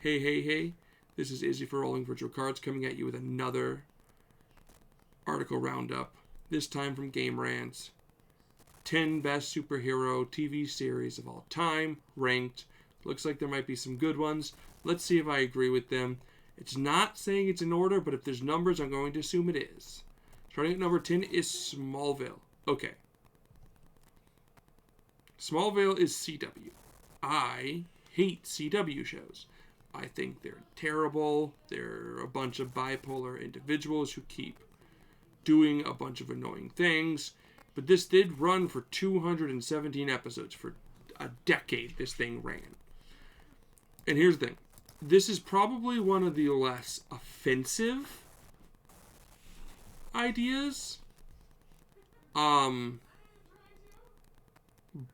Hey, hey, hey. This is Izzy for Rolling Virtual Cards coming at you with another article roundup. This time from Game Rants. 10 best superhero TV series of all time, ranked. Looks like there might be some good ones. Let's see if I agree with them. It's not saying it's in order, but if there's numbers, I'm going to assume it is. Starting at number 10 is Smallville. Okay. Smallville is CW. I hate CW shows. I think they're terrible. They're a bunch of bipolar individuals who keep doing a bunch of annoying things. But this did run for 217 episodes. For a decade, this thing ran. And here's the thing. This is probably one of the less offensive ideas. But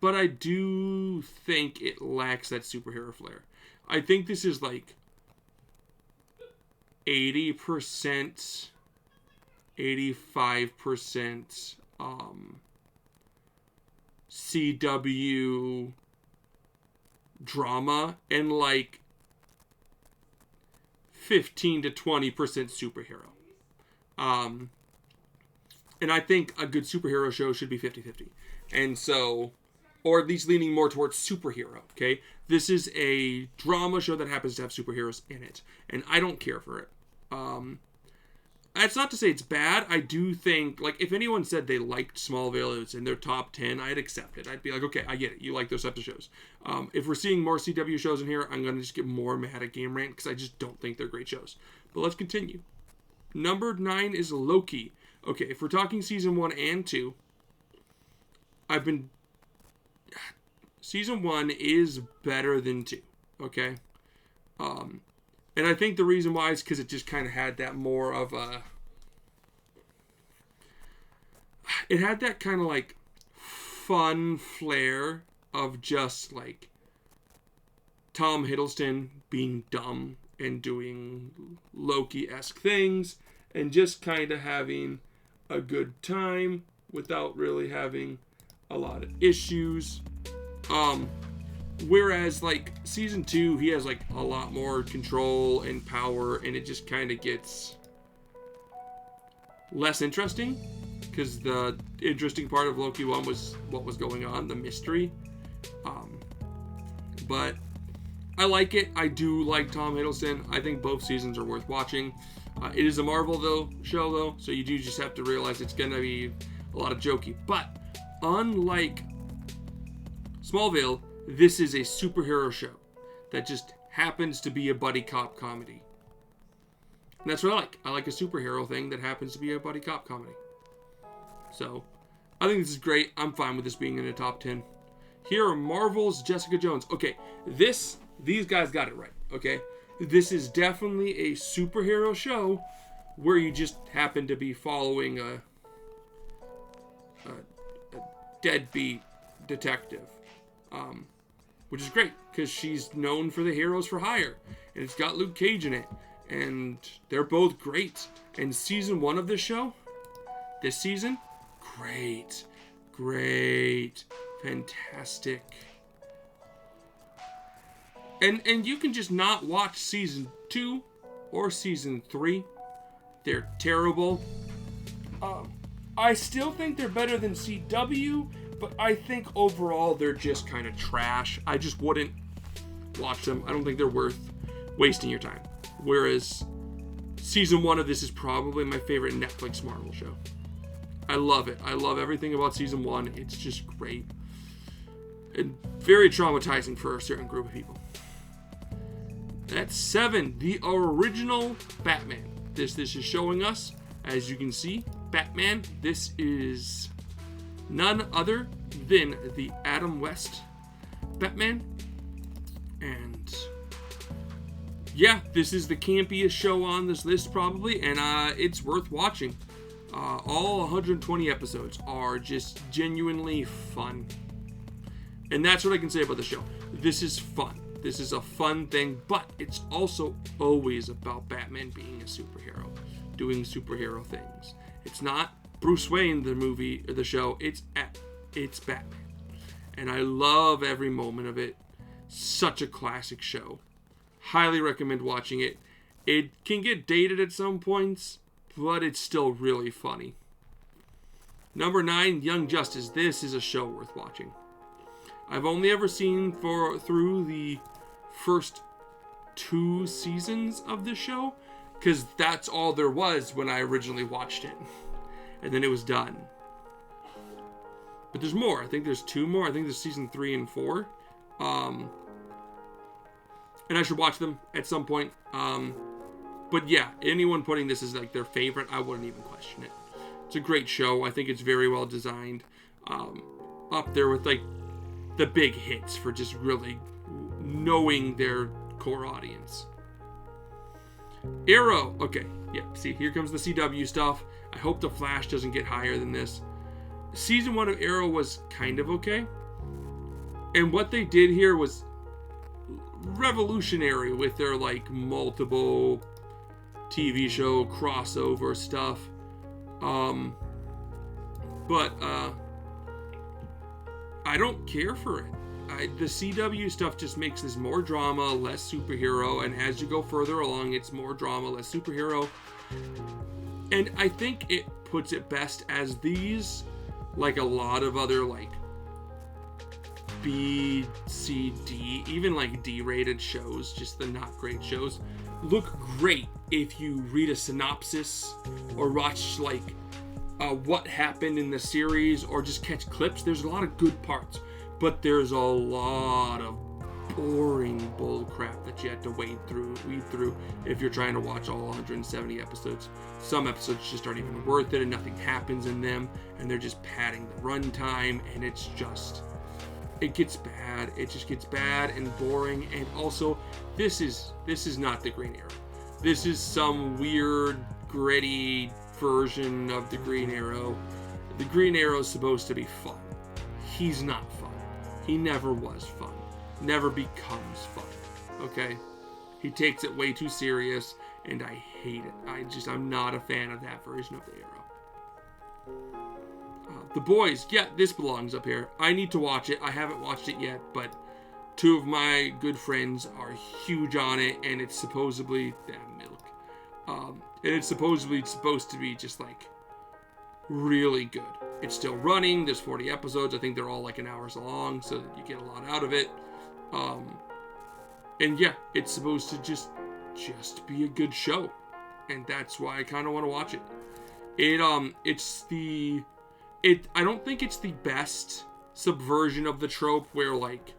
I do think it lacks that superhero flair. I think this is like 80%, 85% CW drama and like 15 to 20% superhero. And I think a good superhero show should be 50-50. And so, or at least leaning more towards superhero, okay? This is a drama show that happens to have superheroes in it. And I don't care for it. That's not to say it's bad. I do think, like, if anyone said they liked Smallville, it's in their top 10, I'd accept it. I'd be like, okay, I get it. You like those types of shows. If we're seeing more CW shows in here, I'm going to just get more mad at Game Rant because I just don't think they're great shows. But let's continue. Number 9 is Loki. Okay, if we're talking season 1 and 2, season 1 is better than 2, okay? And I think the reason why is because it just kind of had that more of a... It had that kind of like fun flair of just like Tom Hiddleston being dumb and doing Loki-esque things and just kind of having a good time without really having a lot of issues. Whereas like season 2, he has like a lot more control and power, and it just kind of gets less interesting because the interesting part of Loki 1 was what was going on, the mystery. But I like it. I do like Tom Hiddleston. I think both seasons are worth watching. It is a Marvel show, so you do just have to realize it's going to be a lot of jokey. But unlike Smallville, this is a superhero show that just happens to be a buddy cop comedy. And that's what I like. I like a superhero thing that happens to be a buddy cop comedy. So, I think this is great. I'm fine with this being in the top 10. Here are Marvel's Jessica Jones. Okay, these guys got it right, okay? This is definitely a superhero show where you just happen to be following a deadbeat detective. Which is great, because she's known for the Heroes for Hire. And it's got Luke Cage in it. And they're both great. And season 1 of this show, this season, great. Fantastic. And you can just not watch season 2 or season 3. They're terrible. I still think they're better than CW, but I think overall they're just kind of trash. I just wouldn't watch them. I don't think they're worth wasting your time. Whereas season 1 of this is probably my favorite Netflix Marvel show. I love it. I love everything about season 1. It's just great. And very traumatizing for a certain group of people. That's 7. The original Batman. This is showing us, as you can see, Batman. This is none other than the Adam West Batman. And yeah, this is the campiest show on this list probably, and it's worth watching. All 120 episodes are just genuinely fun. And that's what I can say about the show. This is fun. This is a fun thing, but it's also always about Batman being a superhero, doing superhero things. It's not Bruce Wayne, the movie or the show. It's Batman. And I love every moment of it. Such a classic show. Highly recommend watching it. It can get dated at some points, but it's still really funny. Number 9, Young Justice. This is a show worth watching. I've only ever seen through the first 2 seasons of this show, because that's all there was when I originally watched it. And then it was done. But there's more. I think there's 2 more. I think there's season 3 and 4. And I should watch them at some point. But yeah, anyone putting this as like their favorite, I wouldn't even question it. It's a great show. I think it's very well designed. Up there with like the big hits for just really knowing their core audience. Arrow. Okay, yeah, see, here comes the CW stuff. I hope the Flash doesn't get higher than this. Season 1 of Arrow was kind of okay. And what they did here was revolutionary with their like multiple TV show crossover stuff. But I don't care for it. The CW stuff just makes this more drama, less superhero, and as you go further along, it's more drama, less superhero. And I think it puts it best as these, like a lot of other like B, C, D, even like D-rated shows, just the not great shows, look great if you read a synopsis or watch like what happened in the series or just catch clips. There's a lot of good parts, but there's a lot of boring bull crap that you have to weed through if you're trying to watch all 170 episodes. Some episodes just aren't even worth it and nothing happens in them, and they're just padding the runtime, and it gets bad. It just gets bad and boring. And also, this is not the Green Arrow. This is some weird, gritty version of the Green Arrow. The Green Arrow is supposed to be fun. He's not fun. He never was fun. Never becomes fun. Okay? He takes it way too serious, and I hate it. I'm not a fan of that version of the Arrow. The Boys. Yeah, this belongs up here. I need to watch it. I haven't watched it yet, but 2 of my good friends are huge on it, and it's supposedly milk. And it's supposedly supposed to be just like really good. It's still running. There's 40 episodes. I think they're all like an hour long, so that you get a lot out of it. And yeah, it's supposed to just be a good show, and that's why I kind of want to watch it. I don't think it's the best subversion of the trope where like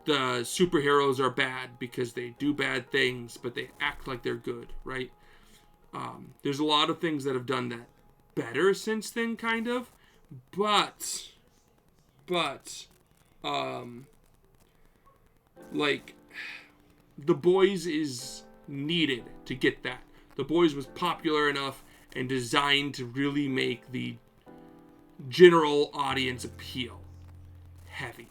the superheroes are bad because they do bad things, but they act like they're good, right? There's a lot of things that have done that better since then, kind of, but like The Boys is needed to get that. The Boys was popular enough and designed to really make the general audience appeal heavy.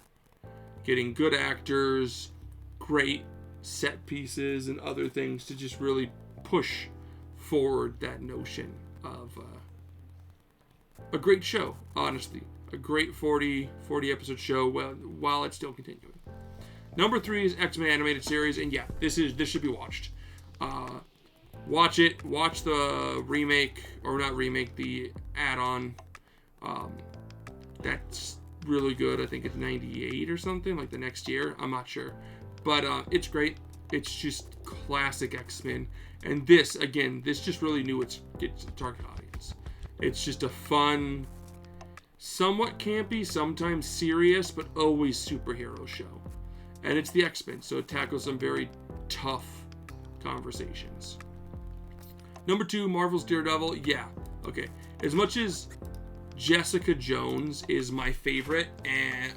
Getting good actors, great set pieces, and other things to just really push forward that notion of a great show, honestly. A great 40 episode show while it's still continuing. Number 3 is X-Men animated series, and yeah, this should be watched. Watch it. Watch the remake, or not remake, the add-on. That's really good. I think it's 98 or something, like the next year. I'm not sure. But it's great. It's just classic X-Men. And this just really knew its target audience. It's just a fun, somewhat campy, sometimes serious, but always superhero show. And it's the X-Men, so it tackles some very tough conversations. Number 2, Marvel's Daredevil. Yeah, okay. As much as Jessica Jones is my favorite, and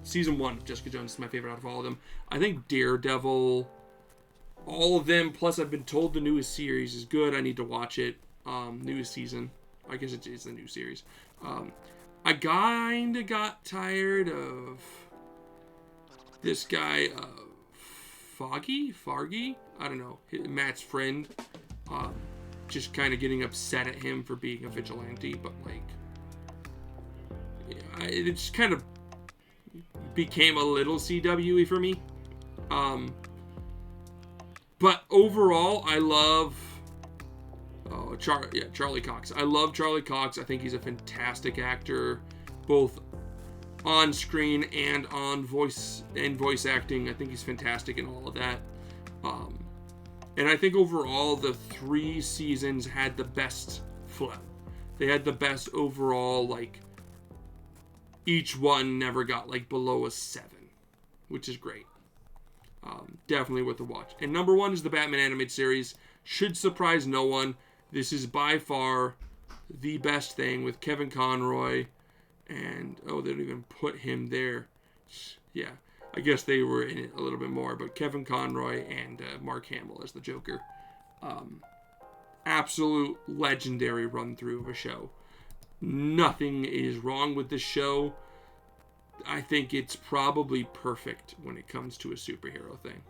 season 1 of Jessica Jones is my favorite out of all of them, I think Daredevil, all of them, plus I've been told the newest series is good. I need to watch it. Newest season. I guess it is the new series. I kind of got tired of this guy, Fargy? I don't know. Matt's friend. Just kind of getting upset at him for being a vigilante, but like, yeah, it just kind of became a little CW-y for me. But overall, I love Charlie Cox. I love Charlie Cox. I think he's a fantastic actor, both on screen and on voice acting. I think he's fantastic in all of that. And I think overall the 3 seasons had the best flow. They had the best overall, like, each one never got like below a 7, which is great. Definitely worth a watch. And number 1 is the Batman animated series. Should surprise no one. This is by far the best thing with Kevin Conroy. And, they don't even put him there. Yeah, I guess they were in it a little bit more. But Kevin Conroy and Mark Hamill as the Joker. Absolute legendary run-through of a show. Nothing is wrong with this show. I think it's probably perfect when it comes to a superhero thing.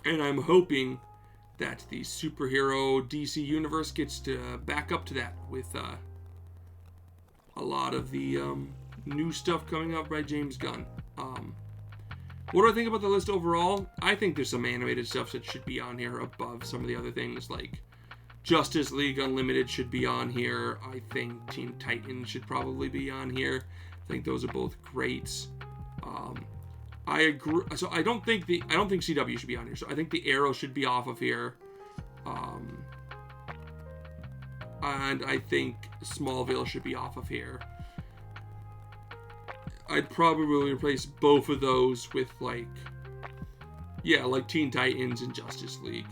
And I'm hoping that the superhero DC universe gets to back up to that with a lot of the new stuff coming out by James Gunn. What do I think about the list overall? I think there's some animated stuff that should be on here above some of the other things, like Justice League Unlimited should be on here. I think Teen Titans should probably be on here. I think those are both great. I agree. So I don't think CW should be on here. So I think the Arrow should be off of here. And I think Smallville should be off of here. I'd probably replace both of those with like Teen Titans and Justice League.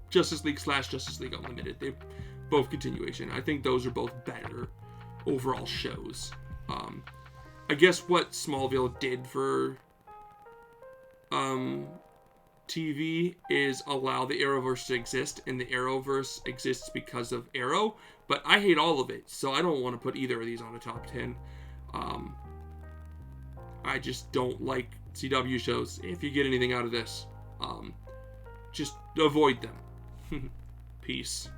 Justice League / Justice League Unlimited. They both continuation. I think those are both better overall shows. I guess what Smallville did for TV is allow the Arrowverse to exist, and the Arrowverse exists because of Arrow, but I hate all of it, so I don't want to put either of these on a top 10. I just don't like CW shows. If you get anything out of this, just avoid them. Peace.